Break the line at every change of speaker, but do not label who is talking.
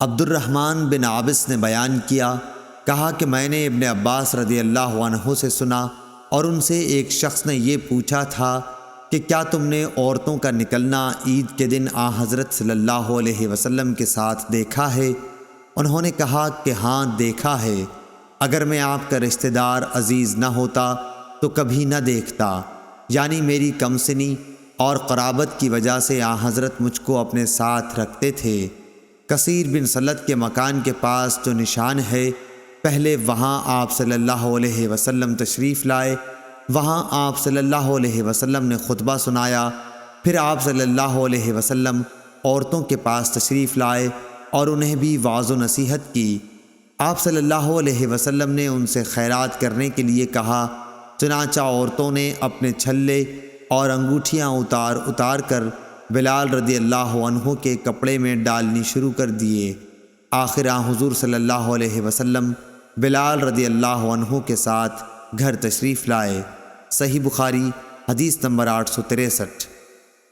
عبد الرحمن بن عابس نے بیان کیا، کہا کہ میں نے ابن عباس رضی اللہ عنہ سے سنا اور ان سے ایک شخص نے یہ پوچھا تھا کہ کیا تم نے عورتوں کا نکلنا عید کے دن حضرت صلی اللہ علیہ وسلم کے ساتھ دیکھا ہے؟ انہوں نے کہا کہ ہاں دیکھا ہے، اگر میں آپ کا رشتہ دار عزیز نہ ہوتا تو کبھی نہ دیکھتا، یعنی میری کمسنی اور قرابت کی وجہ سے حضرت مجھ کو اپنے ساتھ رکھتے تھے۔ کثیر بن سلت کے مکان کے پاس جو نشان ہے، پہلے وہاں آپ صلی اللہ علیہ وسلم تشریف لائے، وہاں آپ صلی اللہ علیہ وسلم نے خطبہ سنایا، پھر آپ صلی اللہ علیہ وسلم عورتوں کے پاس تشریف لائے اور انہیں بھی وعظ و نصیحت کی۔ آپ صلی اللہ علیہ وسلم نے ان سے خیرات کرنے کے لیے کہا، چنانچہ عورتوں نے اپنے چھلے اور انگوٹھیاں اتار اتار کر بلال رضی اللہ عنہ کے کپڑے میں ڈالنی شروع کر دیے۔ آخر حضور صلی اللہ علیہ وسلم بلال رضی اللہ عنہ کے ساتھ گھر تشریف لائے۔ صحیح بخاری حدیث نمبر 863۔